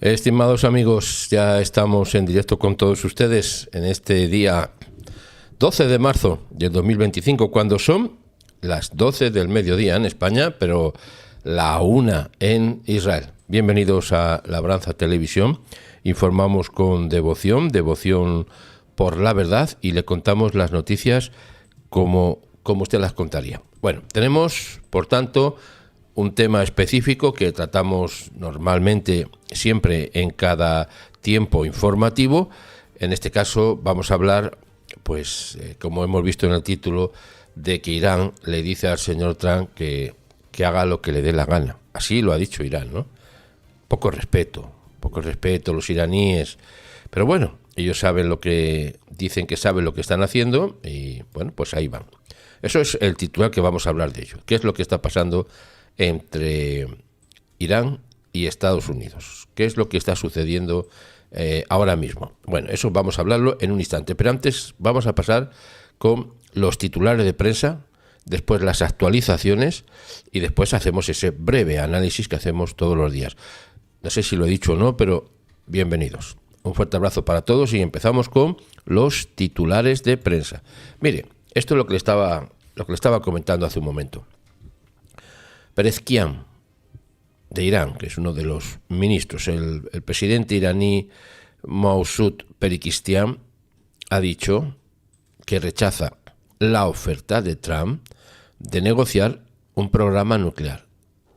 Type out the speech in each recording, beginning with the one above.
Estimados amigos, ya estamos en directo con todos ustedes en este día 12 de marzo del 2025, cuando son las 12 del mediodía en España, pero la 1 en Israel. Bienvenidos a Labranza Televisión. Informamos con devoción por la verdad, y le contamos las noticias como usted las contaría. Bueno, tenemos, por tanto, un tema específico que tratamos normalmente siempre en cada tiempo informativo. En este caso vamos a hablar, como hemos visto en el título, de que Irán le dice al señor Trump que haga lo que le dé la gana. Así lo ha dicho Irán, ¿no? Poco respeto los iraníes. Pero bueno, ellos saben lo que dicen, que saben lo que están haciendo, y bueno, pues ahí van. Eso es el titular que vamos a hablar de ello. ¿Qué es lo que está pasando entre Irán y Estados Unidos? ¿Qué es lo que está sucediendo ahora mismo? Bueno, eso vamos a hablarlo en un instante, pero antes vamos a pasar con los titulares de prensa, después las actualizaciones y después hacemos ese breve análisis que hacemos todos los días. No sé si lo he dicho o no, pero bienvenidos. Un fuerte abrazo para todos y empezamos con los titulares de prensa. Mire, esto es lo que le estaba comentando hace un momento. Pezeshkian, de Irán, que es uno de los ministros, el presidente iraní Masoud Pezeshkian, ha dicho que rechaza la oferta de Trump de negociar un programa nuclear.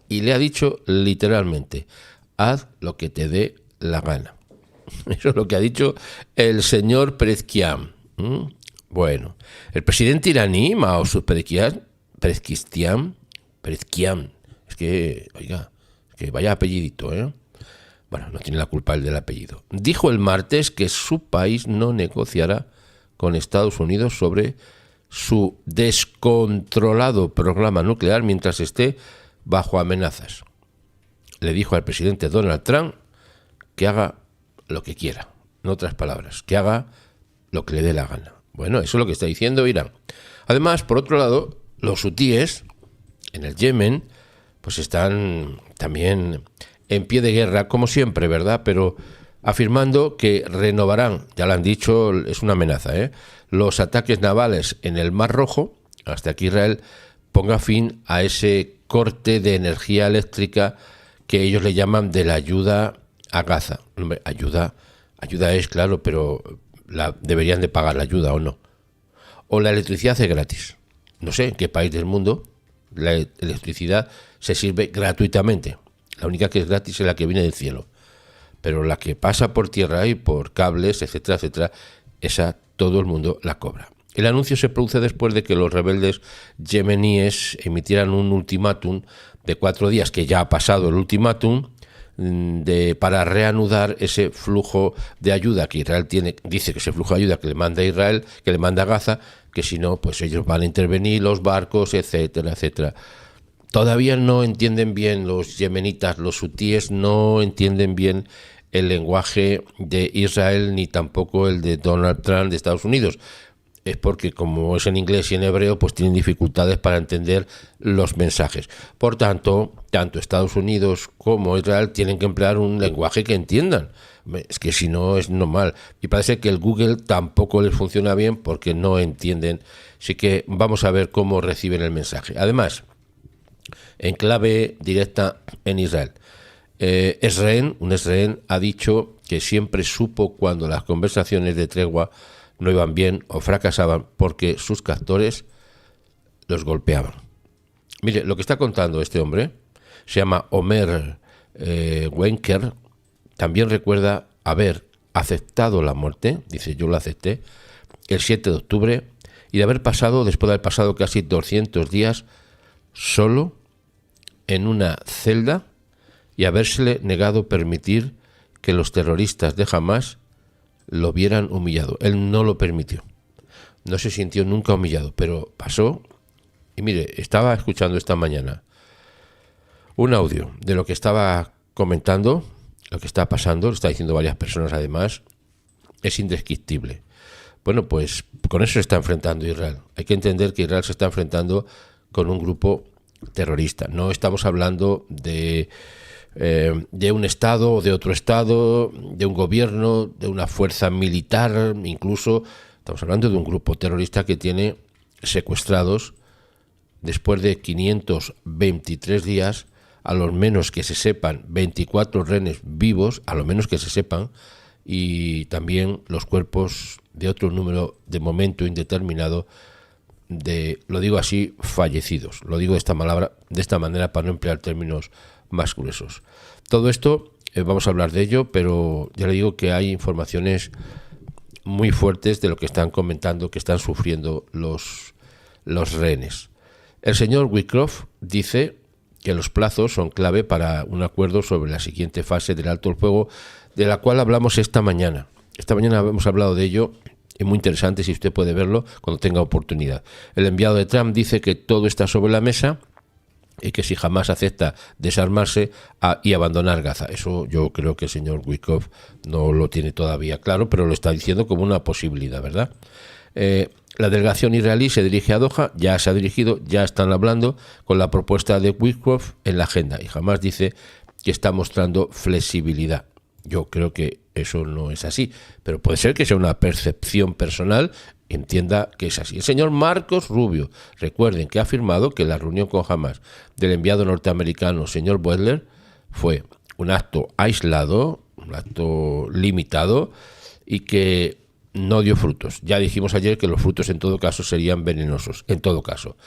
Y le ha dicho literalmente: haz lo que te dé la gana. Eso es lo que ha dicho el señor Pezeshkian. Bueno, el presidente iraní Masoud Pezeshkian, es que, oiga, es que vaya apellidito, ¿eh? Bueno, no tiene la culpa el del apellido. Dijo el martes que su país no negociará con Estados Unidos sobre su descontrolado programa nuclear mientras esté bajo amenazas. Le dijo al presidente Donald Trump que haga lo que quiera. En otras palabras, que haga lo que le dé la gana. Bueno, eso es lo que está diciendo Irán. Además, por otro lado, los hutíes en el Yemen pues están también en pie de guerra, como siempre, ¿verdad? Pero afirmando que renovarán, ya lo han dicho, es una amenaza, los ataques navales en el Mar Rojo hasta que Israel ponga fin a ese corte de energía eléctrica que ellos le llaman de la ayuda a Gaza. Hombre, ayuda es, claro, pero deberían de pagar la ayuda, ¿o no? O la electricidad es gratis. No sé en qué país del mundo la electricidad se sirve gratuitamente. La única que es gratis es la que viene del cielo. Pero la que pasa por tierra y por cables, etcétera, etcétera, esa todo el mundo la cobra. El anuncio se produce después de que los rebeldes yemeníes emitieran un ultimátum de 4 días, que ya ha pasado el ultimátum, para reanudar ese flujo de ayuda que Israel tiene. Dice que ese flujo de ayuda que le manda Israel, que le manda a Gaza, que si no, pues ellos van a intervenir, los barcos, etcétera, etcétera. Todavía no entienden bien los yemenitas, los hutíes no entienden bien el lenguaje de Israel, ni tampoco el de Donald Trump de Estados Unidos. Es porque, como es en inglés y en hebreo, pues tienen dificultades para entender los mensajes. Por tanto, tanto Estados Unidos como Israel tienen que emplear un lenguaje que entiendan. Es que si no, es normal. Y parece que el Google tampoco les funciona bien porque no entienden. Así que vamos a ver cómo reciben el mensaje. Además, en clave directa en Israel, un Esreen ha dicho que siempre supo cuando las conversaciones de tregua no iban bien o fracasaban porque sus captores los golpeaban. Mire, lo que está contando este hombre se llama Omer Wenker. También recuerda haber aceptado la muerte, dice: yo la acepté, el 7 de octubre, y de haber pasado, después de haber pasado casi 200 días solo en una celda y habérsele negado permitir que los terroristas de Hamás lo vieran humillado. Él no lo permitió. No se sintió nunca humillado, pero pasó. Y mire, estaba escuchando esta mañana un audio de lo que estaba comentando, lo que está pasando, lo está diciendo varias personas además. Es indescriptible. Bueno, pues con eso se está enfrentando Israel. Hay que entender que Israel se está enfrentando con un grupo terrorista. No estamos hablando de de un Estado o de otro Estado, de un gobierno, de una fuerza militar, incluso estamos hablando de un grupo terrorista que tiene secuestrados, después de 523 días, a lo menos que se sepan, 24 rehenes vivos, a lo menos que se sepan, y también los cuerpos de otro número de momento indeterminado de, lo digo así, fallecidos. Lo digo de esta manera para no emplear términos más gruesos. Todo esto, vamos a hablar de ello, pero ya le digo que hay informaciones muy fuertes de lo que están comentando, que están sufriendo los rehenes. El señor Wickoff dice que los plazos son clave para un acuerdo sobre la siguiente fase del alto el fuego, de la cual hablamos esta mañana. Esta mañana hemos hablado de ello, es muy interesante si usted puede verlo cuando tenga oportunidad. El enviado de Trump dice que todo está sobre la mesa y que si Hamás acepta desarmarse y abandonar Gaza. Eso yo creo que el señor Wickoff no lo tiene todavía claro, pero lo está diciendo como una posibilidad, ¿verdad? La delegación israelí se dirige a Doha, ya se ha dirigido, ya están hablando con la propuesta de Wickoff en la agenda, y Hamás dice que está mostrando flexibilidad. Yo creo que eso no es así, pero puede ser que sea una percepción personal, entienda que es así. El señor Marcos Rubio, recuerden que ha afirmado que la reunión con Hamás del enviado norteamericano, señor Butler, fue un acto aislado, un acto limitado y que no dio frutos. Ya dijimos ayer que los frutos en todo caso serían venenosos, en todo caso.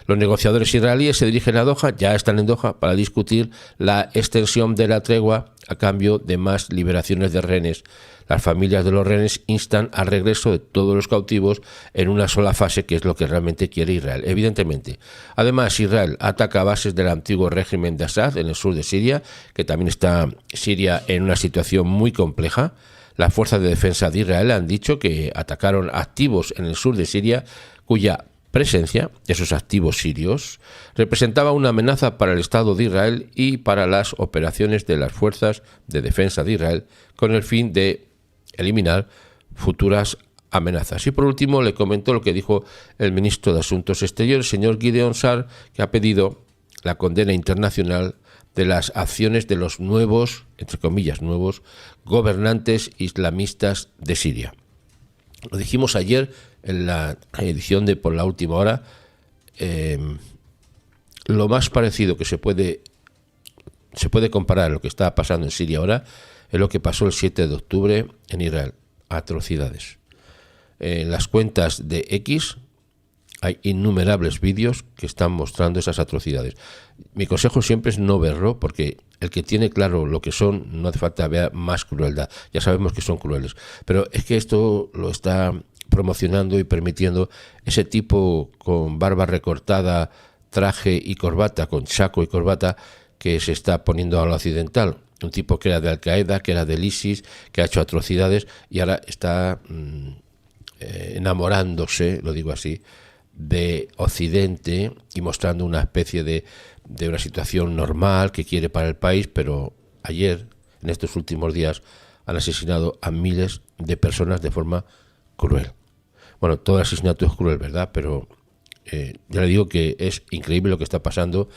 Los negociadores israelíes se dirigen a Doha, ya están en Doha, para discutir la extensión de la tregua a cambio de más liberaciones de rehenes. Las familias de los rehenes instan al regreso de todos los cautivos en una sola fase, que es lo que realmente quiere Israel, evidentemente. Además, Israel ataca bases del antiguo régimen de Assad en el sur de Siria, que también está Siria en una situación muy compleja. Las fuerzas de defensa de Israel han dicho que atacaron activos en el sur de Siria, cuya presencia, esos activos sirios, representaba una amenaza para el Estado de Israel y para las operaciones de las fuerzas de defensa de Israel, con el fin de eliminar futuras amenazas. Y por último le comento lo que dijo el ministro de Asuntos Exteriores, señor Gideon Sa'ar, que ha pedido la condena internacional de las acciones de los nuevos, entre comillas, nuevos gobernantes islamistas de Siria. Lo dijimos ayer en la edición de Por la Última Hora, lo más parecido que se puede comparar a lo que está pasando en Siria ahora es lo que pasó el 7 de octubre en Israel. Atrocidades. En las cuentas de X hay innumerables vídeos que están mostrando esas atrocidades. Mi consejo siempre es no verlo, porque el que tiene claro lo que son, no hace falta ver más crueldad. Ya sabemos que son crueles. Pero es que esto lo está promocionando y permitiendo ese tipo con barba recortada, traje y corbata, con saco y corbata, que se está poniendo a lo occidental. Un tipo que era de Al-Qaeda, que era del ISIS, que ha hecho atrocidades y ahora está enamorándose, lo digo así, de Occidente y mostrando una especie de una situación normal que quiere para el país, pero ayer, en estos últimos días, han asesinado a miles de personas de forma cruel. Bueno, todo el asesinato es cruel, ¿verdad? Pero ya le digo que es increíble lo que está pasando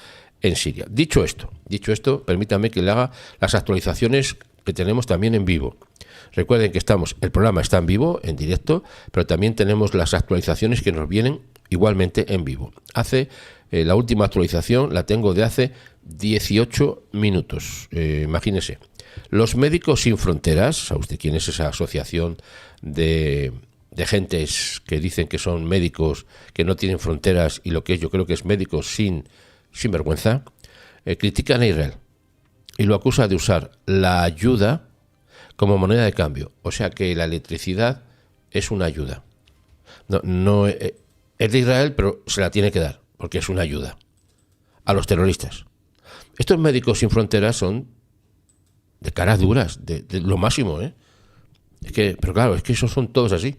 en Siria. Dicho esto, permítame que le haga las actualizaciones que tenemos también en vivo. Recuerden que el programa está en vivo, en directo, pero también tenemos las actualizaciones que nos vienen igualmente en vivo. La última actualización la tengo de hace 18 minutos. Imagínese. Los Médicos Sin Fronteras, ¿sabe usted quién es esa asociación de gentes que dicen que son médicos que no tienen fronteras y lo que es, yo creo que es médicos sin vergüenza? Critican a Israel y lo acusa de usar la ayuda como moneda de cambio. O sea que la electricidad es una ayuda. No es de Israel, pero se la tiene que dar, porque es una ayuda a los terroristas. Estos Médicos Sin Fronteras son de caras duras, de lo máximo, ¿eh? Pero claro, es que esos son todos así.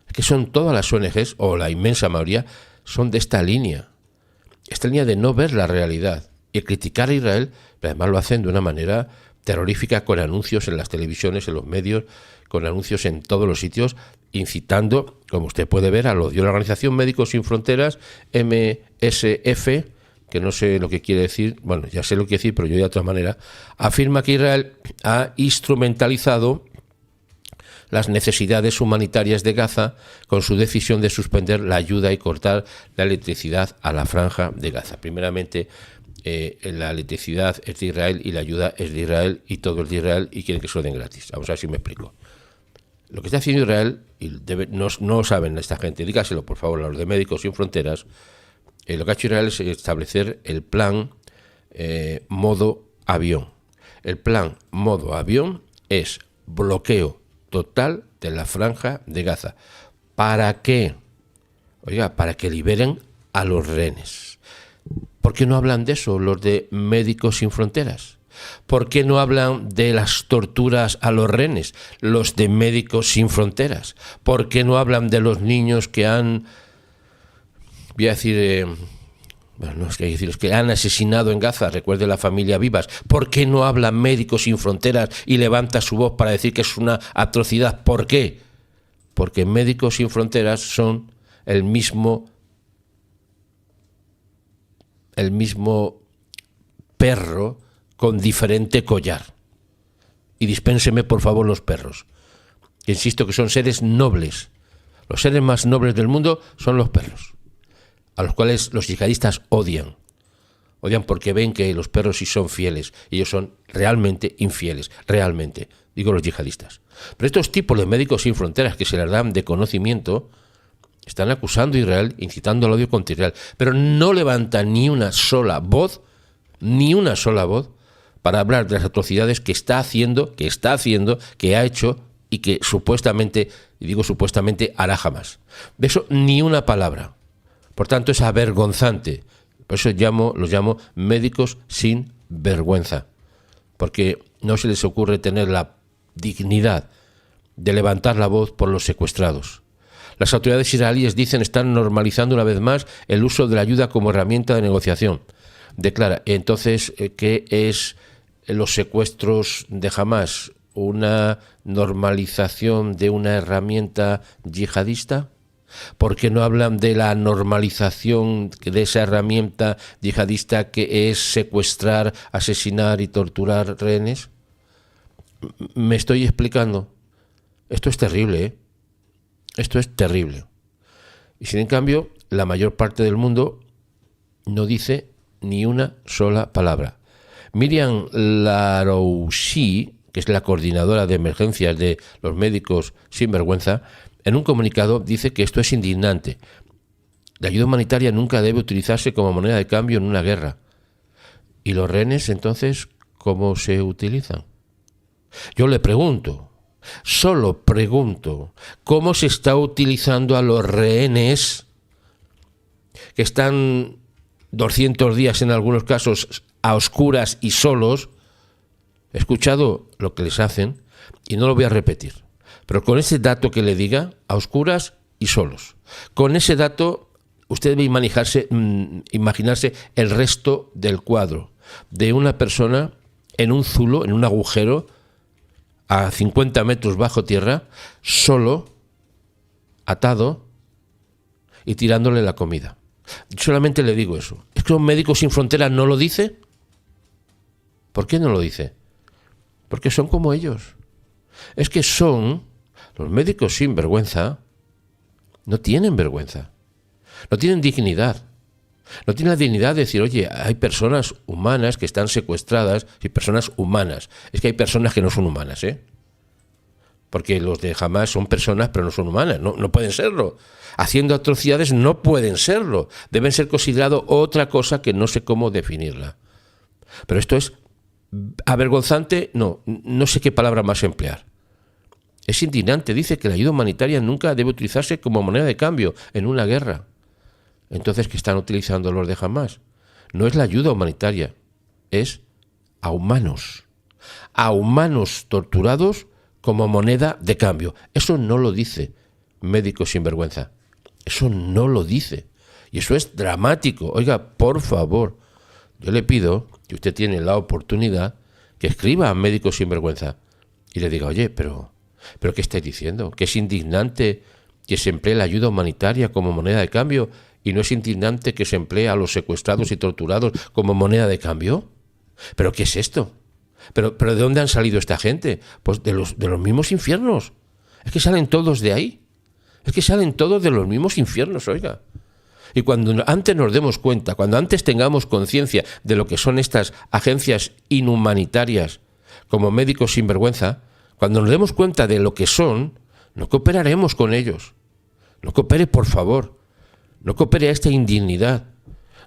Es que son todas las ONGs, o la inmensa mayoría, son de esta línea. Esta línea de no ver la realidad y criticar a Israel, pero además lo hacen de una manera terrorífica, con anuncios en las televisiones, en los medios, con anuncios en todos los sitios, incitando, como usted puede ver, al odio de la Organización Médicos Sin Fronteras, MSF, que no sé lo que quiere decir, bueno, ya sé lo que quiere decir, pero yo de otra manera, afirma que Israel ha instrumentalizado las necesidades humanitarias de Gaza con su decisión de suspender la ayuda y cortar la electricidad a la franja de Gaza. Primeramente, la electricidad es de Israel y la ayuda es de Israel y todo es de Israel y quieren que se lo den gratis. Vamos a ver si me explico. Lo que está haciendo Israel, y no saben esta gente, dígaselo por favor a los de Médicos Sin Fronteras, lo que ha hecho Israel es establecer el plan modo avión. El plan modo avión es bloqueo total de la franja de Gaza. ¿Para qué? Oiga, para que liberen a los rehenes. ¿Por qué no hablan de eso los de Médicos Sin Fronteras? ¿Por qué no hablan de las torturas a los rehenes los de Médicos Sin Fronteras? ¿Por qué no hablan de los niños que han, voy a decir, bueno, no es que hay que decir, los que han asesinado en Gaza? Recuerde la familia Vivas. ¿Por qué no habla Médicos Sin Fronteras y levanta su voz para decir que es una atrocidad? ¿Por qué? Porque Médicos Sin Fronteras son el mismo perro con diferente collar. Y dispénseme por favor los perros, que insisto que son seres nobles. Los seres más nobles del mundo son los perros, a los cuales los yihadistas odian. Odian porque ven que los perros sí son fieles, y ellos son realmente infieles, realmente, digo los yihadistas. Pero estos tipos de Médicos Sin Fronteras que se les dan de conocimiento están acusando a Israel, incitando al odio contra Israel, pero no levantan ni una sola voz, para hablar de las atrocidades que está haciendo, que ha hecho y que supuestamente, y digo supuestamente, hará jamás. De eso ni una palabra. Por tanto, es avergonzante. Por eso los llamo médicos sin vergüenza, porque no se les ocurre tener la dignidad de levantar la voz por los secuestrados. Las autoridades israelíes dicen están normalizando una vez más el uso de la ayuda como herramienta de negociación. Declara, entonces, ¿qué es los secuestros de Hamás? ¿Una normalización de una herramienta yihadista? ¿Por qué no hablan de la normalización de esa herramienta yihadista que es secuestrar, asesinar y torturar rehenes? ¿Me estoy explicando? Esto es terrible, ¿eh? Esto es terrible. Y sin en cambio, la mayor parte del mundo no dice ni una sola palabra. Miriam Larouchi, que es la coordinadora de emergencias de los Médicos Sin Vergüenza, en un comunicado dice que esto es indignante. La ayuda humanitaria nunca debe utilizarse como moneda de cambio en una guerra. ¿Y los rehenes, entonces, cómo se utilizan? Yo le pregunto, solo pregunto, ¿cómo se está utilizando a los rehenes que están 200 días en algunos casos a oscuras y solos? He escuchado lo que les hacen y no lo voy a repetir, pero con ese dato que le diga, a oscuras y solos, con ese dato usted debe imaginarse el resto del cuadro de una persona en un zulo, en un agujero a 50 metros bajo tierra, solo, atado y tirándole la comida. Solamente le digo eso. ¿Es que un Médicos Sin Fronteras no lo dice? ¿Por qué no lo dice? Porque son como ellos. Es que los Médicos Sin Vergüenza, no tienen vergüenza, no tienen dignidad, no tienen la dignidad de decir, oye, hay personas humanas que están secuestradas, y personas humanas. Es que hay personas que no son humanas, ¿eh? Porque los de Hamás son personas, pero no son humanas, no pueden serlo. Haciendo atrocidades no pueden serlo. Deben ser considerados otra cosa que no sé cómo definirla. Pero esto es avergonzante, no sé qué palabra más emplear. Es indignante. Dice que la ayuda humanitaria nunca debe utilizarse como moneda de cambio en una guerra. Entonces, ¿qué están utilizando los de Hamás? No es la ayuda humanitaria, es a humanos torturados como moneda de cambio. Eso no lo dice Médicos Sin Vergüenza. Eso no lo dice. Y eso es dramático. Oiga, por favor, yo le pido que usted tiene la oportunidad que escriba a Médicos Sin Vergüenza y le diga, oye, pero ¿qué estáis diciendo? ¿Que es indignante que se emplee la ayuda humanitaria como moneda de cambio ¿Y no es indignante que se emplee a los secuestrados y torturados como moneda de cambio? ¿Pero qué es esto? ¿Pero de dónde han salido esta gente? Pues de los mismos infiernos. Es que salen todos de ahí. Es que salen todos de los mismos infiernos, oiga. Y cuando antes nos demos cuenta, cuando antes tengamos conciencia de lo que son estas agencias inhumanitarias como Médicos Sin Vergüenza, cuando nos demos cuenta de lo que son, no cooperaremos con ellos. No coopere, por favor. No coopere a esta indignidad.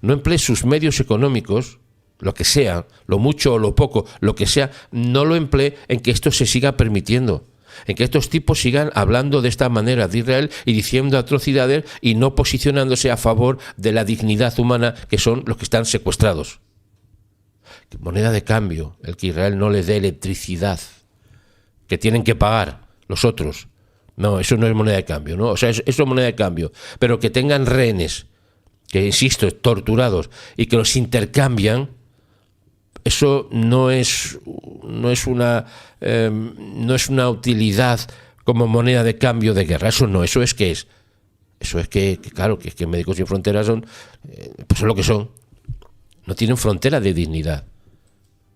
No emplee sus medios económicos, lo que sea, lo mucho o lo poco, lo que sea, no lo emplee en que esto se siga permitiendo, en que estos tipos sigan hablando de esta manera de Israel y diciendo atrocidades y no posicionándose a favor de la dignidad humana, que son los que están secuestrados. Moneda de cambio, el que Israel no les dé electricidad, que tienen que pagar los otros. No, eso no es moneda de cambio, ¿no? O sea, eso es moneda de cambio. Pero que tengan rehenes, que insisto, torturados, y que los intercambian, eso no es una utilidad como moneda de cambio de guerra. Eso no, eso es que claro, que Médicos Sin Fronteras son, pues son lo que son. No tienen frontera de dignidad.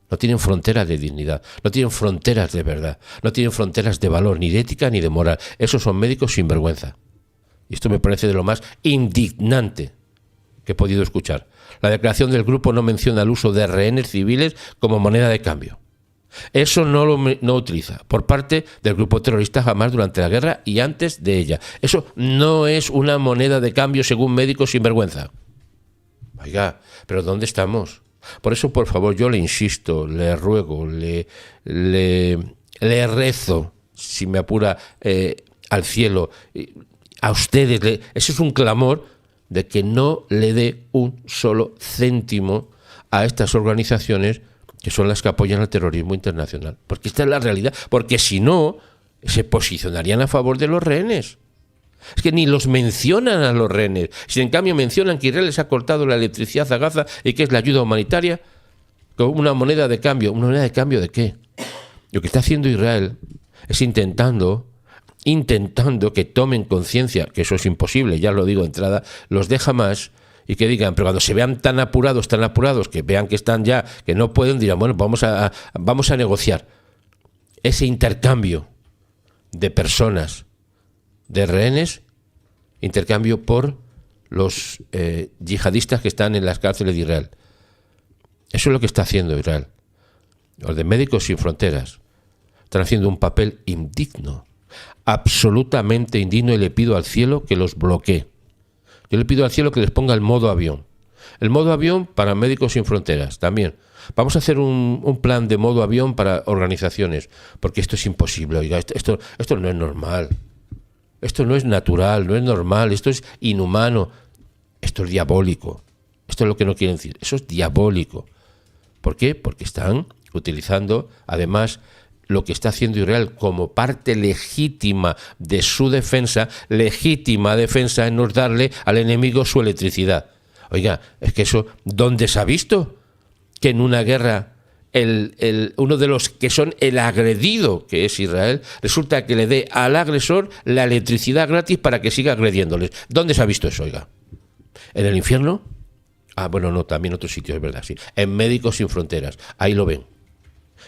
No tienen fronteras de dignidad, no tienen fronteras de verdad, no tienen fronteras de valor, ni de ética ni de moral. Esos son médicos sin vergüenza. Y esto me parece de lo más indignante que he podido escuchar. La declaración del grupo no menciona el uso de rehenes civiles como moneda de cambio. Eso no utiliza por parte del grupo terrorista Hamás durante la guerra y antes de ella. Eso no es una moneda de cambio según Médicos Sin Vergüenza. Oiga, ¿pero dónde estamos? Por eso, por favor, yo le insisto, le ruego, le rezo, si me apura, al cielo, a ustedes. Ese es un clamor de que no le dé un solo céntimo a estas organizaciones que son las que apoyan al terrorismo internacional. Porque esta es la realidad. Porque si no, se posicionarían a favor de los rehenes. Es que ni los mencionan a los rehenes. Si en cambio mencionan que Israel les ha cortado la electricidad a Gaza y que es la ayuda humanitaria, como una moneda de cambio. ¿Una moneda de cambio de qué? Lo que está haciendo Israel es intentando que tomen conciencia, que eso es imposible, ya lo digo de entrada, los de Hamás, y que digan, pero cuando se vean tan apurados, que vean que están ya, que no pueden, dirán, bueno, vamos a negociar ese intercambio de personas, de rehenes, intercambio por los yihadistas que están en las cárceles de Israel. Eso es lo que está haciendo Israel. Los de Médicos Sin Fronteras están haciendo un papel indigno, absolutamente indigno, y le pido al cielo que los bloquee. Yo le pido al cielo que les ponga el modo avión. El modo avión para Médicos Sin Fronteras también. Vamos a hacer un plan de modo avión para organizaciones, porque esto es imposible. Oiga, esto no es normal. Esto no es natural, no es normal, esto es inhumano, esto es diabólico. Esto es lo que no quieren decir, eso es diabólico. ¿Por qué? Porque están utilizando, además, lo que está haciendo Israel como parte legítima de su defensa, legítima defensa en no darle al enemigo su electricidad. Oiga, es que eso, ¿dónde se ha visto? Que en una guerra uno de los que son el agredido, que es Israel, resulta que le dé al agresor la electricidad gratis para que siga agrediéndoles. ¿Dónde se ha visto eso, oiga? ¿En el infierno? Ah, bueno, no, también en otros sitios, es verdad, sí. En Médicos Sin Fronteras, ahí lo ven.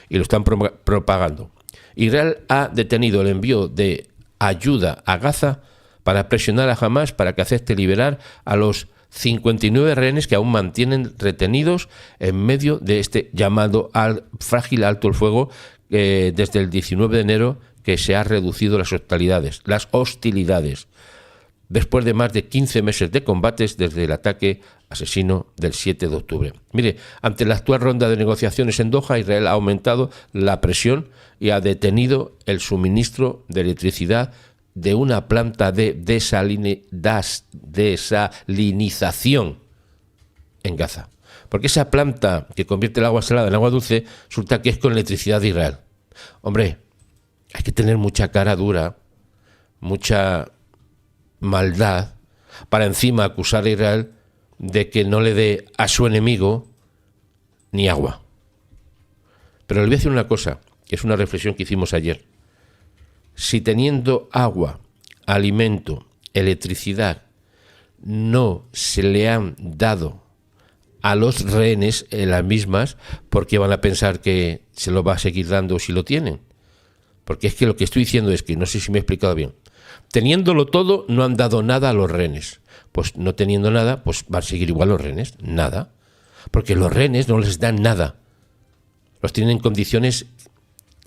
Y lo están propagando. Israel ha detenido el envío de ayuda a Gaza para presionar a Hamás para que acepte liberar a los 59 rehenes que aún mantienen retenidos en medio de este llamado frágil alto el fuego desde el 19 de enero, que se ha reducido las hostilidades, después de más de 15 meses de combates desde el ataque asesino del 7 de octubre. Mire, ante la actual ronda de negociaciones en Doha, Israel ha aumentado la presión y ha detenido el suministro de electricidad de una planta de desalinización en Gaza. Porque esa planta que convierte el agua salada en agua dulce resulta que es con electricidad de Israel. Hombre, hay que tener mucha cara dura, mucha maldad, para encima acusar a Israel de que no le dé a su enemigo ni agua. Pero le voy a decir una cosa, que es una reflexión que hicimos ayer. Si teniendo agua, alimento, electricidad, no se le han dado a los rehenes las mismas, porque van a pensar que se lo va a seguir dando si lo tienen. Porque es que lo que estoy diciendo es que, no sé si me he explicado bien, teniéndolo todo no han dado nada a los rehenes. Pues no teniendo nada, pues van a seguir igual los rehenes, nada. Porque los rehenes no les dan nada. Los tienen en condiciones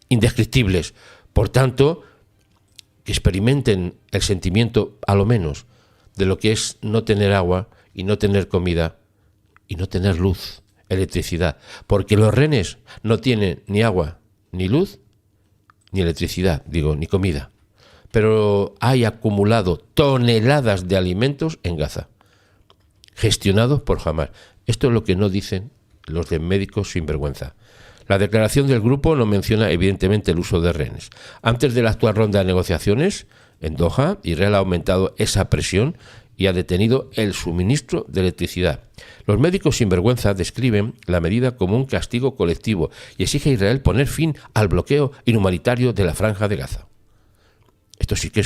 indescriptibles. Por tanto, que experimenten el sentimiento, a lo menos, de lo que es no tener agua y no tener comida y no tener luz, electricidad. Porque los rehenes no tienen ni agua, ni luz, ni electricidad, ni comida. Pero hay acumulado toneladas de alimentos en Gaza, gestionados por Hamás. Esto es lo que no dicen los de Médicos Sin Vergüenza. La declaración del grupo no menciona evidentemente el uso de rehenes. Antes de la actual ronda de negociaciones en Doha, Israel ha aumentado esa presión y ha detenido el suministro de electricidad. Los Médicos Sin Vergüenza describen la medida como un castigo colectivo y exige a Israel poner fin al bloqueo inhumanitario de la Franja de Gaza. Esto sí que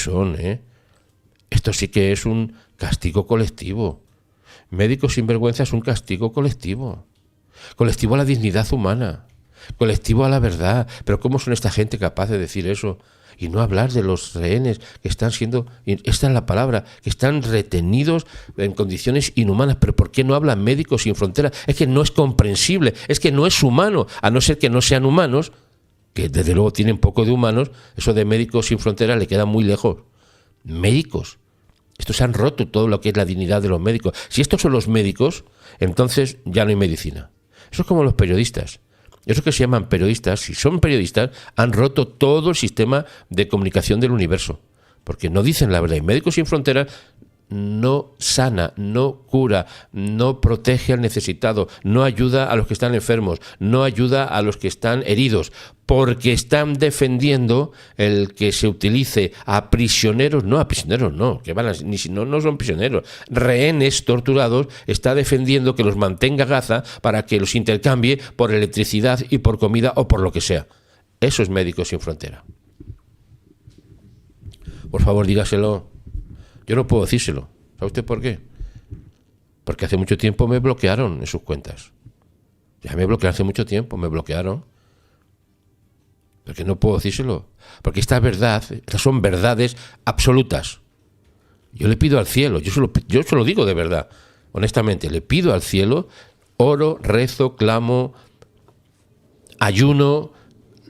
esto sí que es un castigo colectivo. Médicos Sin Vergüenza es un castigo colectivo. Colectivo a la dignidad humana. Colectivo a la verdad. Pero ¿cómo son esta gente capaz de decir eso? Y no hablar de los rehenes que están siendo, esta es la palabra, que están retenidos en condiciones inhumanas. Pero ¿por qué no hablan Médicos Sin Fronteras? Es que no es comprensible, es que no es humano, a no ser que no sean humanos, que desde luego tienen poco de humanos. Eso de Médicos Sin Fronteras le queda muy lejos. Médicos. Estos han roto todo lo que es la dignidad de los médicos. Si estos son los médicos, entonces ya no hay medicina. Eso es como los periodistas. Esos que se llaman periodistas, si son periodistas, han roto todo el sistema de comunicación del universo. Porque no dicen la verdad. Y Médicos Sin Fronteras no sana, no cura, no protege al necesitado, no ayuda a los que están enfermos, no ayuda a los que están heridos, porque están defendiendo el que se utilice a prisioneros, no, que ni si no son prisioneros, rehenes torturados. Está defendiendo que los mantenga Gaza para que los intercambie por electricidad y por comida o por lo que sea. Eso es Médicos Sin Frontera. Por favor, dígaselo. Yo no puedo decírselo. ¿Sabe usted por qué? Porque hace mucho tiempo me bloquearon en sus cuentas. Ya me bloquearon hace mucho tiempo, me bloquearon. Porque no puedo decírselo. Porque estas son verdades absolutas. Yo le pido al cielo, yo se lo digo de verdad, honestamente, le pido al cielo, oro, rezo, clamo, ayuno,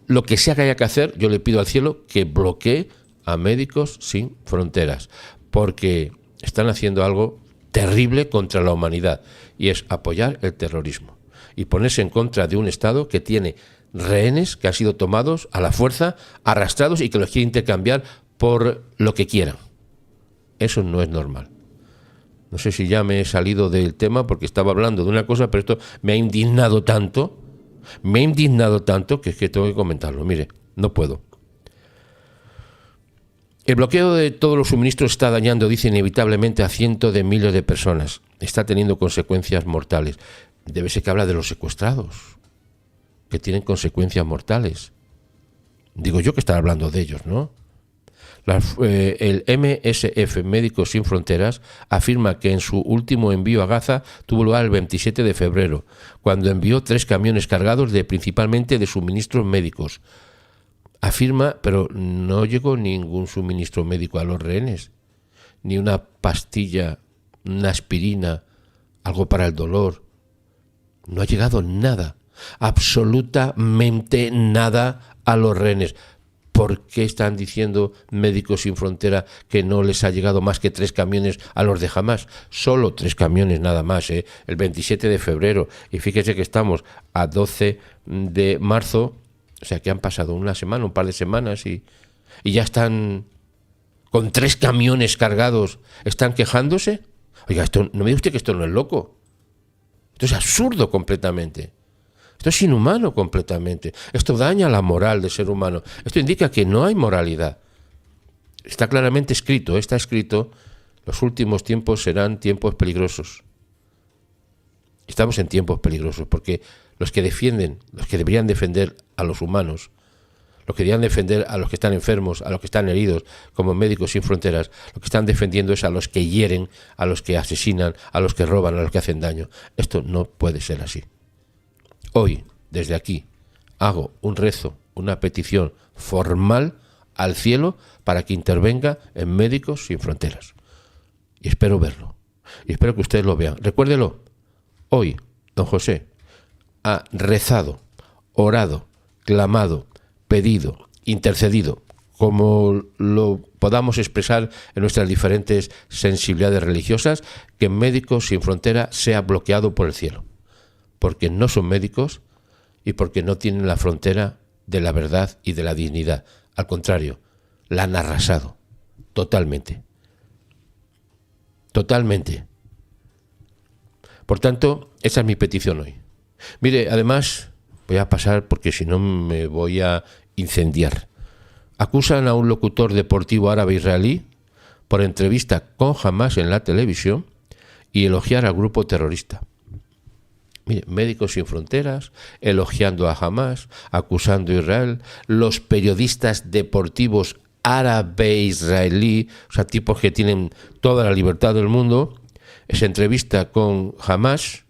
lo que sea que haya que hacer, yo le pido al cielo que bloquee a Médicos Sin Fronteras. Porque están haciendo algo terrible contra la humanidad, y es apoyar el terrorismo y ponerse en contra de un Estado que tiene rehenes que han sido tomados a la fuerza, arrastrados, y que los quiere intercambiar por lo que quieran. Eso no es normal. No sé si ya me he salido del tema porque estaba hablando de una cosa, pero esto me ha indignado tanto que es que tengo que comentarlo. Mire, no puedo. El bloqueo de todos los suministros está dañando, dice, inevitablemente a cientos de miles de personas. Está teniendo consecuencias mortales. Debe ser que habla de los secuestrados, que tienen consecuencias mortales. Digo yo que están hablando de ellos, ¿no? El MSF, Médicos Sin Fronteras, afirma que en su último envío a Gaza tuvo lugar el 27 de febrero, cuando envió 3 camiones cargados principalmente de suministros médicos. Afirma, pero no llegó ningún suministro médico a los rehenes, ni una pastilla, una aspirina, algo para el dolor. No ha llegado nada, absolutamente nada a los rehenes. ¿Por qué están diciendo Médicos Sin Frontera que no les ha llegado más que 3 camiones a los de Hamás? Solo 3 camiones nada más, el 27 de febrero. Y fíjese que estamos a 12 de marzo. O sea que han pasado una semana, un par de semanas y ya están con 3 camiones cargados, están quejándose. Oiga, esto, no me diga usted que esto no es loco. Esto es absurdo completamente. Esto es inhumano completamente. Esto daña la moral del ser humano. Esto indica que no hay moralidad. Está claramente escrito, está escrito, los últimos tiempos serán tiempos peligrosos. Estamos en tiempos peligrosos porque los que defienden, los que deberían defender a los humanos, los que querían defender a los que están enfermos, a los que están heridos, como Médicos Sin Fronteras, lo que están defendiendo es a los que hieren, a los que asesinan, a los que roban, a los que hacen daño. Esto no puede ser así. Hoy, desde aquí, hago un rezo, una petición formal al cielo para que intervenga en Médicos Sin Fronteras. Y espero verlo. Y espero que ustedes lo vean. Recuérdelo, hoy, don José ha rezado, orado, clamado, pedido, intercedido, como lo podamos expresar en nuestras diferentes sensibilidades religiosas, que Médicos Sin Fronteras sea bloqueado por el cielo. Porque no son médicos y porque no tienen la frontera de la verdad y de la dignidad. Al contrario, la han arrasado totalmente. Totalmente. Por tanto, esa es mi petición hoy. Mire, además, voy a pasar porque si no me voy a incendiar. Acusan a un locutor deportivo árabe israelí por entrevista con Hamás en la televisión y elogiar al grupo terrorista. Mire, Médicos Sin Fronteras, elogiando a Hamás, acusando a Israel, los periodistas deportivos árabe-israelí, o sea, tipos que tienen toda la libertad del mundo, se entrevista con Hamás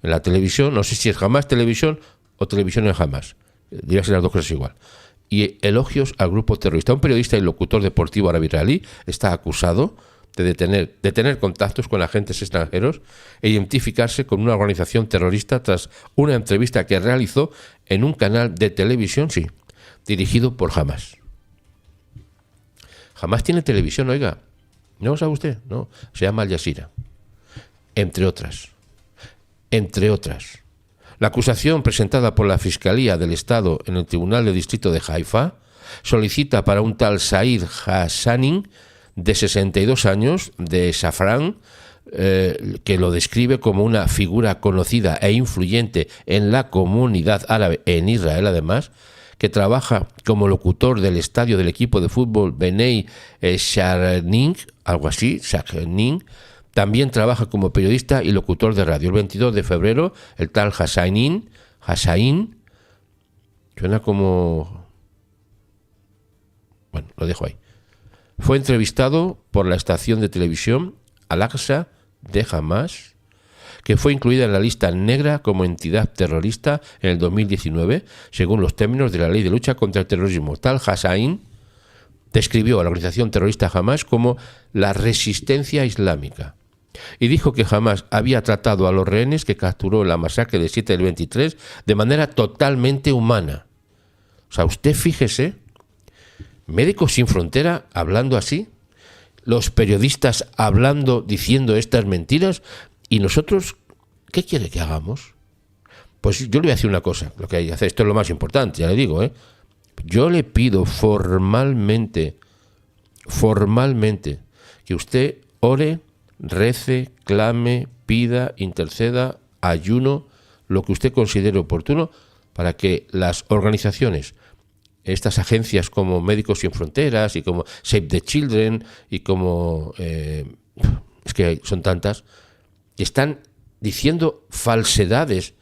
en la televisión, no sé si es Hamás Televisión o Televisión en Hamás, diría que son las dos cosas igual, y elogios al grupo terrorista. Un periodista y locutor deportivo árabe-israelí está acusado de tener contactos con agentes extranjeros e identificarse con una organización terrorista tras una entrevista que realizó en un canal de televisión, sí, dirigido por Hamás. Hamás tiene televisión, oiga, ¿no lo sabe usted? No, se llama Al Jazeera, entre otras. Entre otras. La acusación presentada por la Fiscalía del Estado en el Tribunal de Distrito de Haifa solicita para un tal Said Hassanin, de 62 años, de Safran, que lo describe como una figura conocida e influyente en la comunidad árabe en Israel, además, que trabaja como locutor del estadio del equipo de fútbol Bnei Sharnin, algo así, Sharnin. También trabaja como periodista y locutor de radio. El 22 de febrero, el tal Hassain, suena como... Bueno, lo dejo ahí. Fue entrevistado por la estación de televisión Al-Aqsa de Hamás, que fue incluida en la lista negra como entidad terrorista en el 2019, según los términos de la Ley de Lucha contra el Terrorismo. Tal Hassain describió a la organización terrorista Hamás como la resistencia islámica y dijo que Hamás había tratado a los rehenes que capturó en la masacre del 7 del 23 de manera totalmente humana. O sea, usted fíjese, Médicos Sin Frontera hablando así, los periodistas hablando, diciendo estas mentiras, y nosotros, ¿qué quiere que hagamos? Pues yo le voy a decir una cosa, lo que hay que hacer, esto es lo más importante, ya le digo, yo le pido formalmente, que usted ore, rece, clame, pida, interceda, ayuno, lo que usted considere oportuno, para que las organizaciones, estas agencias como Médicos Sin Fronteras y como Save the Children y como... es que son tantas, que están diciendo falsedades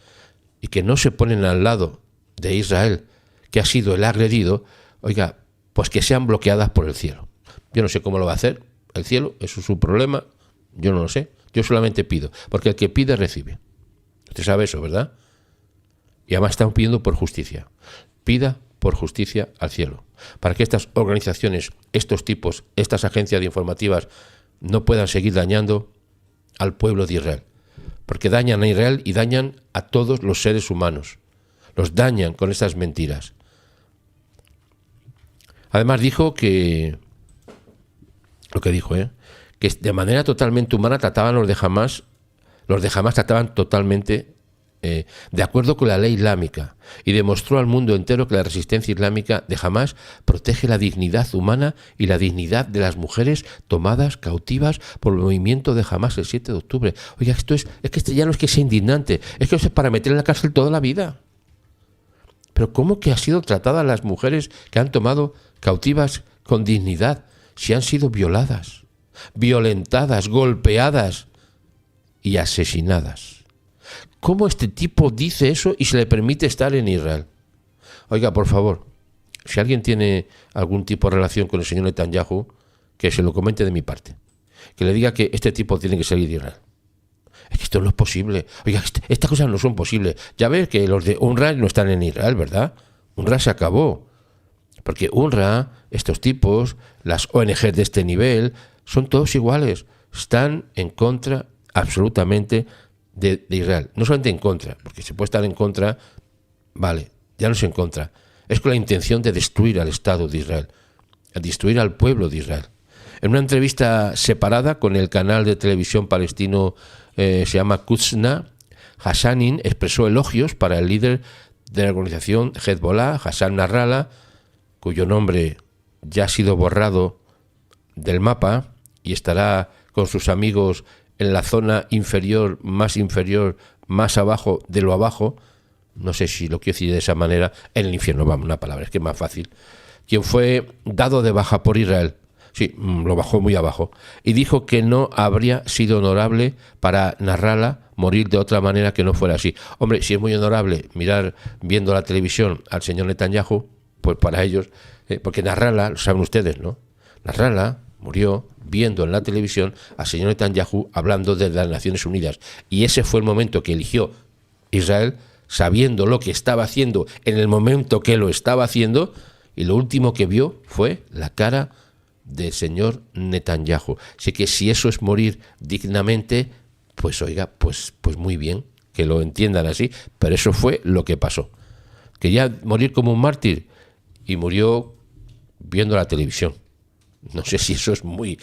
y que no se ponen al lado de Israel, que ha sido el agredido, oiga, pues que sean bloqueadas por el cielo. Yo no sé cómo lo va a hacer el cielo, eso es su problema, yo no lo sé, yo solamente pido, porque el que pide recibe. Usted sabe eso, ¿verdad? Y además están pidiendo por justicia. Pida por justicia al cielo, para que estas organizaciones, estos tipos, estas agencias informativas no puedan seguir dañando al pueblo de Israel, porque dañan a Israel y dañan a todos los seres humanos, los dañan con estas mentiras. Además dijo que, lo que dijo, que de manera totalmente humana trataban los de Hamás trataban totalmente de acuerdo con la ley islámica, y demostró al mundo entero que la resistencia islámica de Hamás protege la dignidad humana y la dignidad de las mujeres tomadas cautivas por el movimiento de Hamás el 7 de octubre. Oiga, esto es que esto ya no es que sea indignante, es que eso es para meter en la cárcel toda la vida. Pero ¿cómo que han sido tratadas las mujeres que han tomado cautivas con dignidad si han sido violadas, violentadas, golpeadas y asesinadas? ¿Cómo este tipo dice eso y se le permite estar en Israel? Oiga, por favor, Si alguien tiene algún tipo de relación con el señor Netanyahu, que se lo comente de mi parte. Que le diga que este tipo tiene que salir de Israel. Es que esto no es posible. Oiga, estas cosas no son posibles. Ya ves que los de UNRWA no están en Israel, ¿verdad? UNRWA se acabó. Porque UNRWA, estos tipos, las ONG de este nivel, son todos iguales. Están en contra absolutamente de Israel. No solamente en contra, porque se puede estar en contra, vale, ya no es en contra. Es con la intención de destruir al Estado de Israel, a destruir al pueblo de Israel. En una entrevista separada con el canal de televisión palestino, se llama Kutzna, Hassanin expresó elogios para el líder de la organización Hezbollah, Hassan Nasrallah, cuyo nombre ya ha sido borrado del mapa y estará con sus amigos en la zona inferior, más abajo de lo abajo. No sé si lo quiero decir de esa manera, en el infierno, vamos, una palabra, es que es más fácil. Quien fue dado de baja por Israel. Sí, lo bajó muy abajo. Y dijo que no habría sido honorable para Nasrallah morir de otra manera que no fuera así. Hombre, si es muy honorable mirar viendo la televisión al señor Netanyahu, pues para ellos, porque Nasrallah, lo saben ustedes, ¿no? Nasrallah murió viendo en la televisión al señor Netanyahu hablando de las Naciones Unidas. Y ese fue el momento que eligió Israel, sabiendo lo que estaba haciendo en el momento que lo estaba haciendo, y lo último que vio fue la cara del señor Netanyahu. Así que si eso es morir dignamente, pues oiga, pues muy bien, que lo entiendan así, pero eso fue lo que pasó. Quería morir como un mártir y murió viendo la televisión. No sé si eso es muy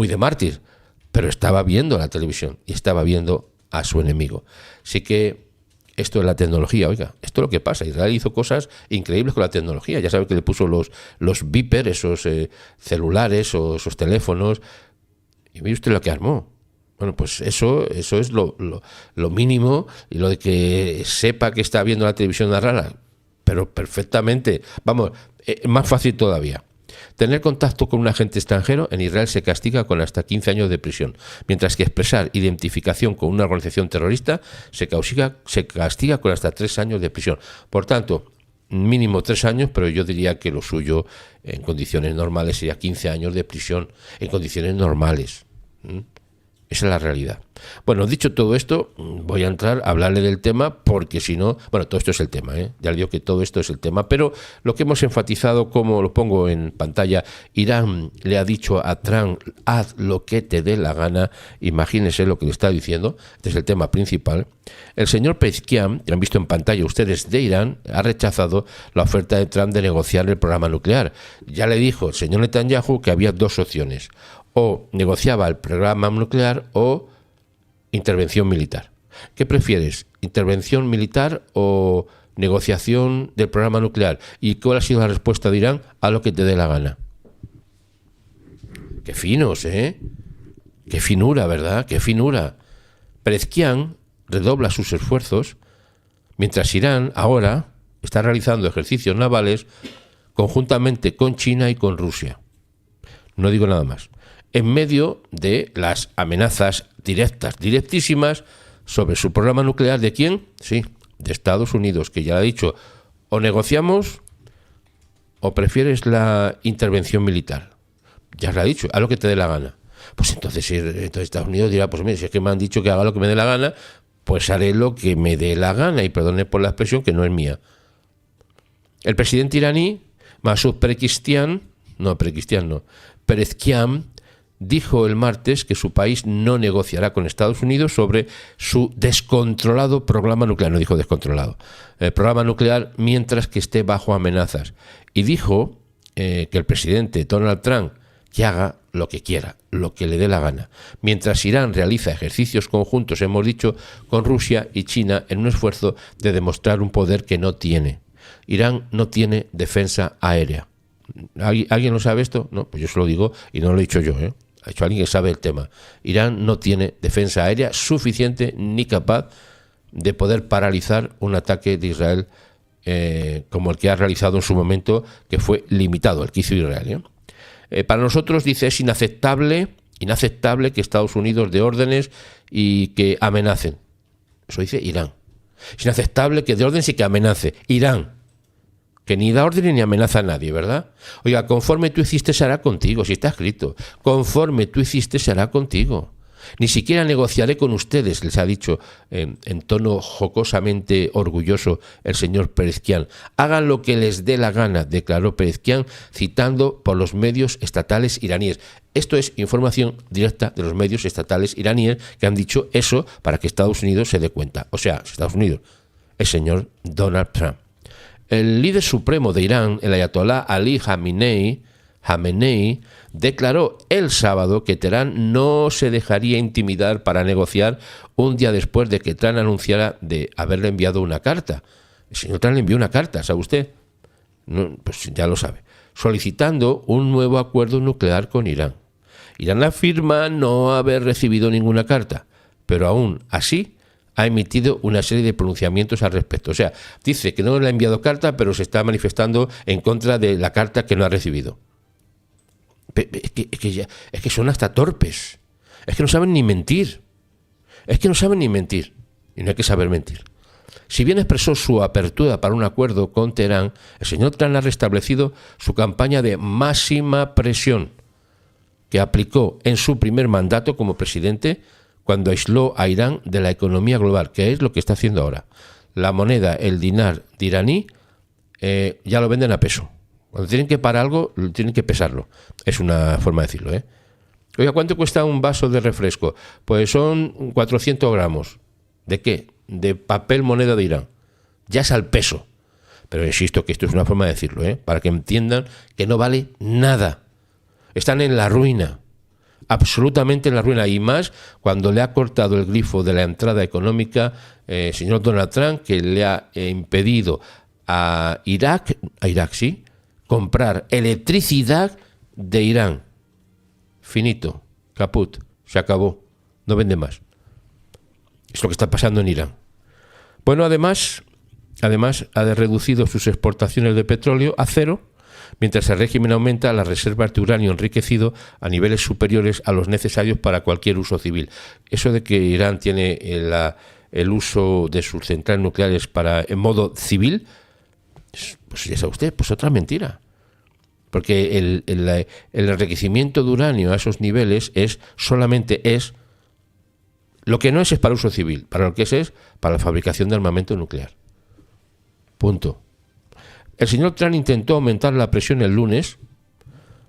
de mártir, pero estaba viendo la televisión y estaba viendo a su enemigo. Así que esto es la tecnología, oiga, esto es lo que pasa. Israel hizo cosas increíbles con la tecnología. Ya sabe que le puso los beeper, esos celulares o esos teléfonos, y mire usted lo que armó. Bueno, pues eso es lo mínimo, y lo de que sepa que está viendo la televisión rara, pero perfectamente. Vamos, más fácil todavía. Tener contacto con un agente extranjero en Israel se castiga con hasta 15 años de prisión, mientras que expresar identificación con una organización terrorista se castiga con hasta 3 años de prisión. Por tanto, mínimo 3 años, pero yo diría que lo suyo en condiciones normales sería 15 años de prisión en condiciones normales. Esa es la realidad. Bueno, dicho todo esto, voy a entrar a hablarle del tema, porque si no, bueno, todo esto es el tema, ya le digo que todo esto es el tema, pero lo que hemos enfatizado, como lo pongo en pantalla, Irán le ha dicho a Trump, haz lo que te dé la gana, imagínense lo que le está diciendo, este es el tema principal. El señor Pezeshkian, que han visto en pantalla ustedes, de Irán, ha rechazado la oferta de Trump de negociar el programa nuclear. Ya le dijo el señor Netanyahu que había 2 opciones: o negociaba el programa nuclear o intervención militar. ¿Qué prefieres? ¿Intervención militar o negociación del programa nuclear? ¿Y cuál ha sido la respuesta de Irán? A lo que te dé la gana. Qué finos, ¿eh? Qué finura, ¿verdad? Qué finura. Pezeshkian redobla sus esfuerzos, mientras Irán ahora está realizando ejercicios navales conjuntamente con China y con Rusia. No digo nada más. En medio de las amenazas directísimas sobre su programa nuclear. ¿De quién? Sí, de Estados Unidos, que ya ha dicho, o negociamos o prefieres la intervención militar. Ya lo ha dicho, haz lo que te dé la gana. Pues entonces Estados Unidos dirá, pues mire, si es que me han dicho que haga lo que me dé la gana, pues haré lo que me dé la gana, y perdone por la expresión que no es mía. El presidente iraní, Masoud Pezeshkian, dijo el martes que su país no negociará con Estados Unidos sobre su descontrolado programa nuclear. No dijo descontrolado. El programa nuclear mientras que esté bajo amenazas. Y dijo que el presidente Donald Trump que haga lo que quiera, lo que le dé la gana. Mientras Irán realiza ejercicios conjuntos, hemos dicho, con Rusia y China en un esfuerzo de demostrar un poder que no tiene. Irán no tiene defensa aérea. ¿Alguien lo sabe esto? No, pues yo se lo digo y no lo he dicho yo, Ha hecho alguien que sabe el tema. Irán no tiene defensa aérea suficiente ni capaz de poder paralizar un ataque de Israel como el que ha realizado en su momento, que fue limitado, el que hizo Israel. Para nosotros, dice, es inaceptable que Estados Unidos dé órdenes y que amenacen. Eso dice Irán. Es inaceptable que dé órdenes y que amenace. Irán. que ni da orden ni amenaza a nadie, ¿verdad? Oiga, conforme tú hiciste se hará contigo, si está escrito. Conforme tú hiciste se hará contigo. Ni siquiera negociaré con ustedes, les ha dicho en tono jocosamente orgulloso el señor Perezkian. Hagan lo que les dé la gana, declaró Perezkian, citando por los medios estatales iraníes. Esto es información directa de los medios estatales iraníes que han dicho eso para que Estados Unidos se dé cuenta. O sea, Estados Unidos, el señor Donald Trump. El líder supremo de Irán, el ayatolá Ali Khamenei, declaró el sábado que Teherán no se dejaría intimidar para negociar un día después de que Trump anunciara de haberle enviado una carta. El señor Trump le envió una carta, ¿sabe usted? No, pues ya lo sabe. Solicitando un nuevo acuerdo nuclear con Irán. Irán afirma no haber recibido ninguna carta, pero aún así ha emitido una serie de pronunciamientos al respecto. O sea, dice que no le ha enviado carta, pero se está manifestando en contra de la carta que no ha recibido. Es que son hasta torpes. Es que no saben ni mentir. Es que no saben ni mentir. Y no hay que saber mentir. Si bien expresó su apertura para un acuerdo con Teherán, el señor Trump ha restablecido su campaña de máxima presión que aplicó en su primer mandato como presidente cuando aisló a Irán de la economía global, que es lo que está haciendo ahora. La moneda, el dinar de iraní, ya lo venden a peso. Cuando tienen que parar algo, tienen que pesarlo. Es una forma de decirlo, ¿eh? Oiga, ¿cuánto cuesta un vaso de refresco? Pues son 400 gramos. ¿De qué? De papel moneda de Irán. Ya es al peso. Pero insisto que esto es una forma de decirlo, ¿eh? Para que entiendan que no vale nada. Están en la ruina. Absolutamente en la ruina. Y más cuando le ha cortado el grifo de la entrada económica señor Donald Trump, que le ha impedido a Irak, sí, comprar electricidad de Irán. Finito, caput, se acabó, no vende más. Es lo que está pasando en Irán. Bueno, además ha reducido sus exportaciones de petróleo a cero, mientras el régimen aumenta las reservas de uranio enriquecido a niveles superiores a los necesarios para cualquier uso civil. Eso de que Irán tiene el uso de sus centrales nucleares en modo civil, pues ya sabe usted, pues otra mentira. Porque el enriquecimiento de uranio a esos niveles solamente es lo que no es para uso civil, para lo que es para la fabricación de armamento nuclear. Punto. El señor Trump intentó aumentar la presión el lunes,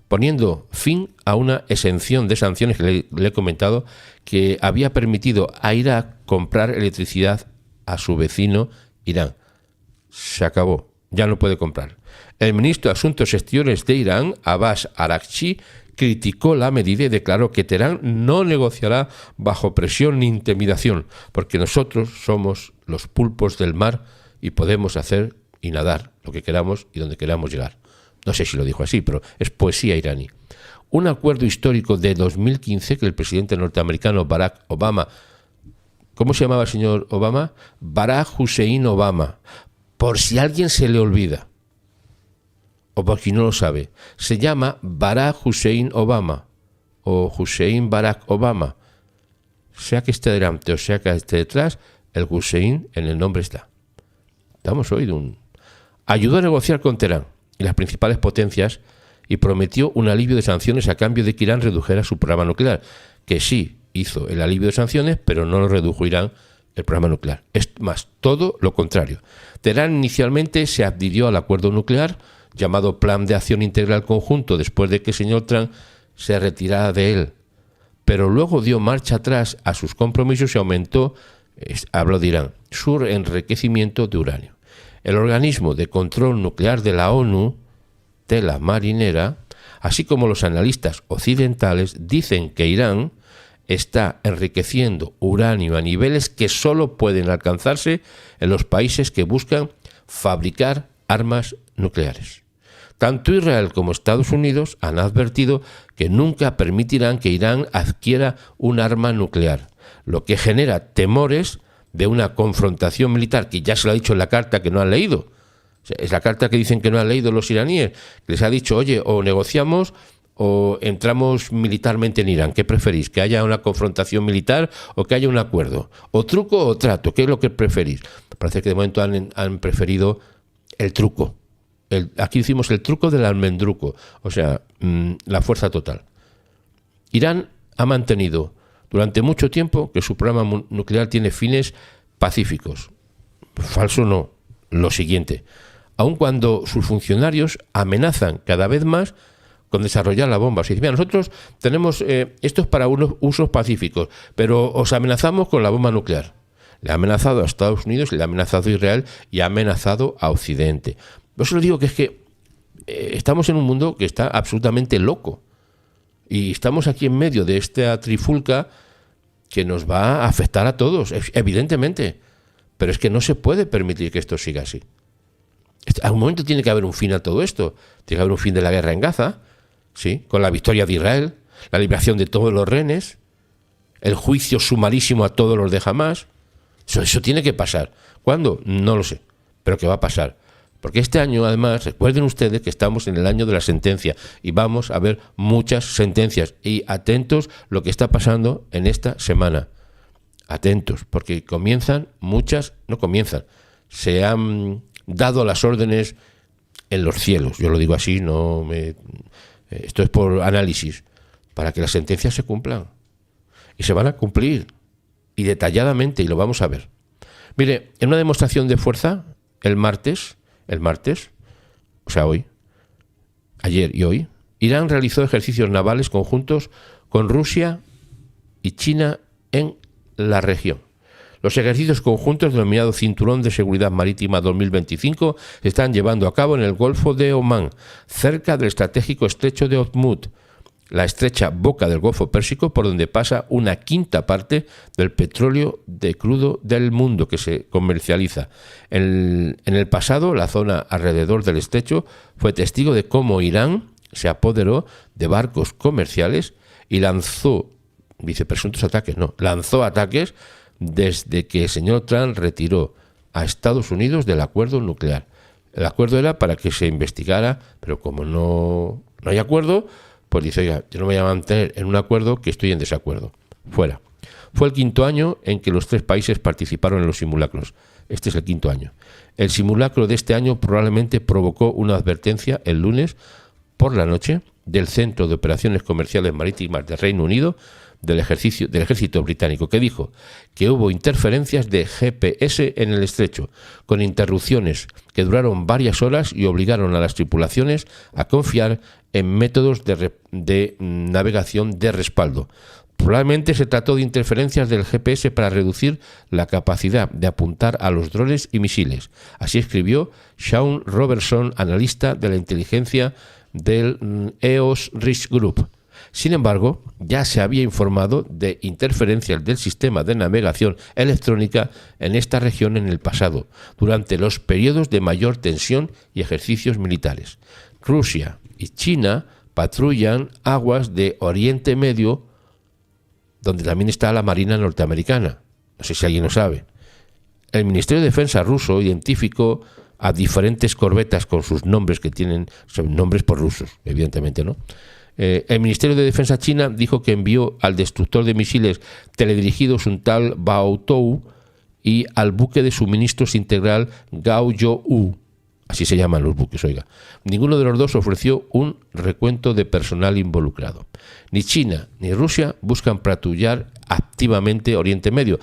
poniendo fin a una exención de sanciones que le he comentado, que había permitido a Irak comprar electricidad a su vecino Irán. Se acabó, ya no puede comprar. El ministro de Asuntos Exteriores de Irán, Abbas Araghchi, criticó la medida y declaró que Teherán no negociará bajo presión ni intimidación, porque nosotros somos los pulpos del mar y podemos hacer y nadar lo que queramos y donde queramos llegar. No sé si lo dijo así, pero es poesía iraní. Un acuerdo histórico de 2015 que el presidente norteamericano Barack Obama, ¿cómo se llamaba el señor Obama? Barack Hussein Obama, por si a alguien se le olvida, o por quien no lo sabe, se llama Barack Hussein Obama, o Hussein Barack Obama. Sea que esté delante o sea que esté detrás, el Hussein en el nombre está. Estamos hoy de ayudó a negociar con Teherán y las principales potencias y prometió un alivio de sanciones a cambio de que Irán redujera su programa nuclear, que sí hizo el alivio de sanciones, pero no lo redujo Irán el programa nuclear. Es más, todo lo contrario. Teherán inicialmente se adhirió al acuerdo nuclear, llamado Plan de Acción Integral Conjunto, después de que el señor Trump se retirara de él, pero luego dio marcha atrás a sus compromisos y aumentó, hablo de Irán, su enriquecimiento de uranio. El organismo de control nuclear de la ONU, tela marinera, así como los analistas occidentales, dicen que Irán está enriqueciendo uranio a niveles que solo pueden alcanzarse en los países que buscan fabricar armas nucleares. Tanto Israel como Estados Unidos han advertido que nunca permitirán que Irán adquiera un arma nuclear, lo que genera temores de una confrontación militar, que ya se lo ha dicho en la carta que no han leído. O sea, es la carta que dicen que no han leído los iraníes, que les ha dicho, oye, o negociamos o entramos militarmente en Irán. ¿Qué preferís? ¿Que haya una confrontación militar o que haya un acuerdo? ¿O truco o trato? ¿Qué es lo que preferís? Parece que de momento han preferido el truco. aquí decimos el truco del almendruco, o sea, la fuerza total. Irán ha mantenido durante mucho tiempo que su programa nuclear tiene fines pacíficos. Falso no. Lo siguiente, aun cuando sus funcionarios amenazan cada vez más con desarrollar la bomba. O sea, mira, nosotros tenemos esto es para unos usos pacíficos, pero os amenazamos con la bomba nuclear. Le ha amenazado a Estados Unidos, le ha amenazado a Israel y ha amenazado a Occidente. Por eso les digo que es que estamos en un mundo que está absolutamente loco. Y estamos aquí en medio de esta trifulca que nos va a afectar a todos, evidentemente. Pero es que no se puede permitir que esto siga así. A un momento tiene que haber un fin a todo esto. Tiene que haber un fin de la guerra en Gaza, ¿sí? Con la victoria de Israel, la liberación de todos los rehenes, el juicio sumarísimo a todos los de Hamás. Eso tiene que pasar. ¿Cuándo? No lo sé, pero que va a pasar. Porque este año, además, recuerden ustedes que estamos en el año de la sentencia y vamos a ver muchas sentencias. Y atentos lo que está pasando en esta semana. Atentos, porque se han dado las órdenes en los cielos. Yo lo digo así, esto es por análisis, para que las sentencias se cumplan. Y se van a cumplir, y detalladamente, y lo vamos a ver. Mire, en una demostración de fuerza, el martes, o sea, hoy, ayer y hoy, Irán realizó ejercicios navales conjuntos con Rusia y China en la región. Los ejercicios conjuntos, denominados Cinturón de Seguridad Marítima 2025, se están llevando a cabo en el Golfo de Omán, cerca del estratégico estrecho de Hormuz, la estrecha boca del Golfo Pérsico por donde pasa una quinta parte del petróleo de crudo del mundo que se comercializa. En el pasado, la zona alrededor del estrecho fue testigo de cómo Irán se apoderó de barcos comerciales y lanzó ataques desde que el señor Trump retiró a Estados Unidos del acuerdo nuclear. El acuerdo era para que se investigara, pero como no hay acuerdo, pues dice, oiga, yo no me voy a mantener en un acuerdo que estoy en desacuerdo. Fuera. Fue el quinto año en que los tres países participaron en los simulacros. Este es el quinto año. El simulacro de este año probablemente provocó una advertencia el lunes por la noche del Centro de Operaciones Comerciales Marítimas del Reino Unido del ejército británico, que dijo que hubo interferencias de GPS en el estrecho, con interrupciones que duraron varias horas y obligaron a las tripulaciones a confiar en métodos de navegación de respaldo. Probablemente se trató de interferencias del GPS para reducir la capacidad de apuntar a los drones y misiles. Así escribió Sean Robertson, analista de la inteligencia del EOS Risk Group. Sin embargo, ya se había informado de interferencias del sistema de navegación electrónica en esta región en el pasado, durante los periodos de mayor tensión y ejercicios militares. Rusia y China patrullan aguas de Oriente Medio, donde también está la Marina norteamericana. No sé si alguien lo sabe. El Ministerio de Defensa ruso identificó a diferentes corbetas con sus nombres que tienen, son nombres por rusos, evidentemente, ¿no? El Ministerio de Defensa china dijo que envió al destructor de misiles teledirigidos un tal Baotou y al buque de suministros integral Gaoyou. Así se llaman los buques, oiga. Ninguno de los dos ofreció un recuento de personal involucrado. Ni China ni Rusia buscan patrullar activamente Oriente Medio,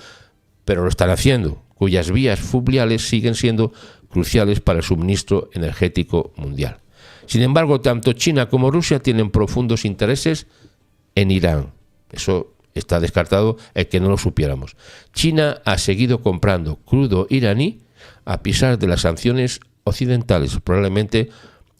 pero lo están haciendo, cuyas vías fluviales siguen siendo cruciales para el suministro energético mundial. Sin embargo, tanto China como Rusia tienen profundos intereses en Irán. Eso está descartado el que no lo supiéramos. China ha seguido comprando crudo iraní a pesar de las sanciones occidentales, probablemente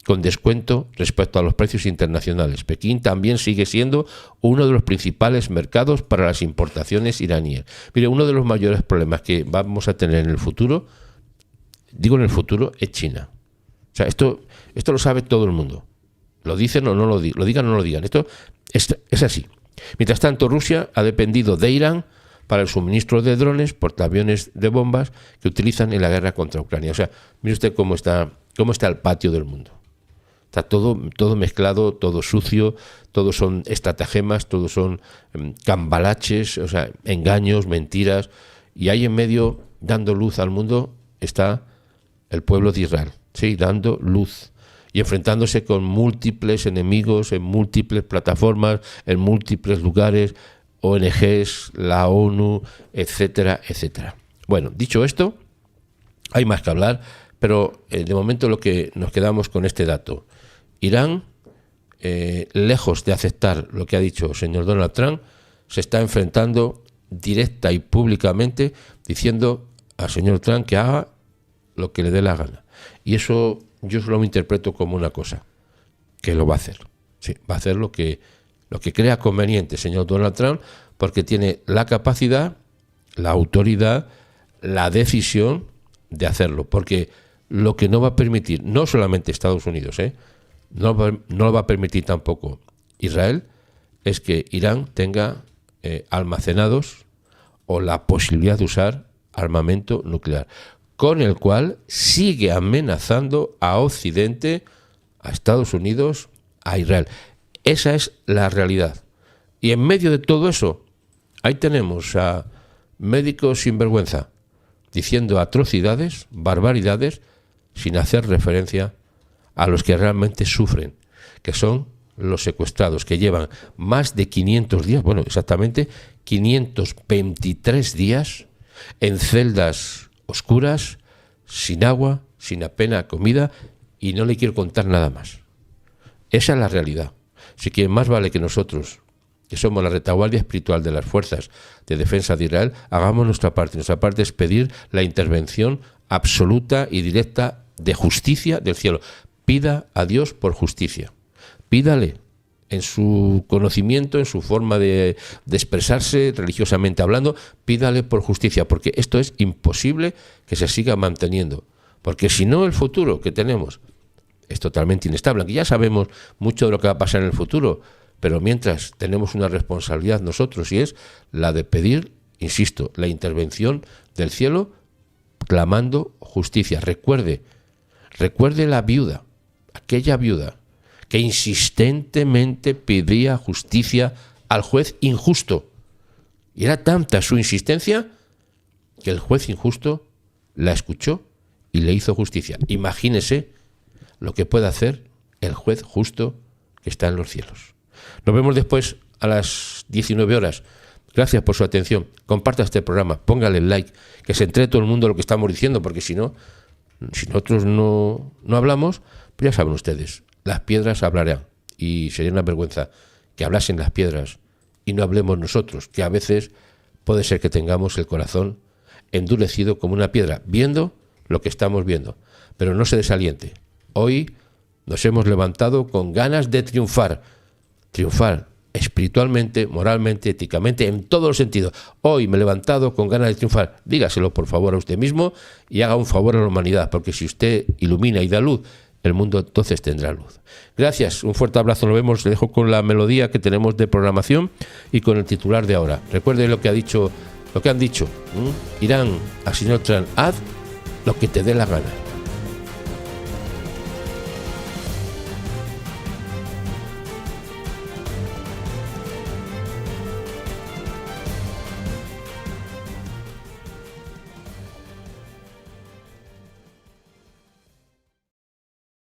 con descuento respecto a los precios internacionales. Pekín también sigue siendo uno de los principales mercados para las importaciones iraníes. Mire, uno de los mayores problemas que vamos a tener en el futuro, es China. O sea, esto lo sabe todo el mundo. Lo dicen o no lo digan o no lo digan. Esto es así. Mientras tanto, Rusia ha dependido de Irán para el suministro de drones, portaaviones de bombas que utilizan en la guerra contra Ucrania. O sea, mire usted cómo está el patio del mundo. Está todo mezclado, todo sucio, todos son estratagemas, todos son cambalaches, o sea, engaños, mentiras. Y ahí en medio, dando luz al mundo, está el pueblo de Israel, sí, dando luz. y enfrentándose con múltiples enemigos en múltiples plataformas, en múltiples lugares, ONGs, la ONU, etcétera, etcétera. Bueno, dicho esto, hay más que hablar, pero de momento lo que nos quedamos con este dato. Irán, lejos de aceptar lo que ha dicho el señor Donald Trump, se está enfrentando directa y públicamente diciendo al señor Trump que haga lo que le dé la gana. Y eso yo solo me interpreto como una cosa, que lo va a hacer. Sí, va a hacer lo que crea conveniente el señor Donald Trump, porque tiene la capacidad, la autoridad, la decisión de hacerlo. Porque lo que no va a permitir, no solamente Estados Unidos, no lo va a permitir tampoco Israel, es que Irán tenga almacenados o la posibilidad de usar armamento nuclear, con el cual sigue amenazando a Occidente, a Estados Unidos, a Israel. Esa es la realidad. Y en medio de todo eso, ahí tenemos a médicos sinvergüenza diciendo atrocidades, barbaridades, sin hacer referencia a los que realmente sufren, que son los secuestrados, que llevan más de 500 días, bueno, exactamente 523 días en celdas oscuras, sin agua, sin apenas comida, y no le quiero contar nada más. Esa es la realidad. Así que más vale que nosotros, que somos la retaguardia espiritual de las fuerzas de defensa de Israel, hagamos nuestra parte. Nuestra parte es pedir la intervención absoluta y directa de justicia del cielo. Pida a Dios por justicia. Pídale en su conocimiento, en su forma de expresarse religiosamente hablando, pídale por justicia, porque esto es imposible que se siga manteniendo. Porque si no, el futuro que tenemos es totalmente inestable. Aquí ya sabemos mucho de lo que va a pasar en el futuro, pero mientras tenemos una responsabilidad nosotros, y es la de pedir, insisto, la intervención del cielo, clamando justicia. Recuerde la viuda, aquella viuda que insistentemente pedía justicia al juez injusto. Y era tanta su insistencia que el juez injusto la escuchó y le hizo justicia. Imagínese lo que puede hacer el juez justo que está en los cielos. Nos vemos después a las 19 horas. Gracias por su atención. Comparta este programa, póngale el like, que se entere todo el mundo lo que estamos diciendo, porque si no, si nosotros no hablamos, pues ya saben ustedes, las piedras hablarán, y sería una vergüenza que hablasen las piedras y no hablemos nosotros, que a veces puede ser que tengamos el corazón endurecido como una piedra, viendo lo que estamos viendo. Pero no se desaliente. Hoy nos hemos levantado con ganas de triunfar espiritualmente, moralmente, éticamente, en todos los sentidos. Hoy me he levantado con ganas de triunfar. Dígaselo por favor a usted mismo y haga un favor a la humanidad, porque si usted ilumina y da luz, el mundo entonces tendrá luz. Gracias, un fuerte abrazo, nos vemos. Le dejo con la melodía que tenemos de programación y con el titular de ahora. Recuerde lo que han dicho Irán al señor Trump: haz lo que te dé la gana.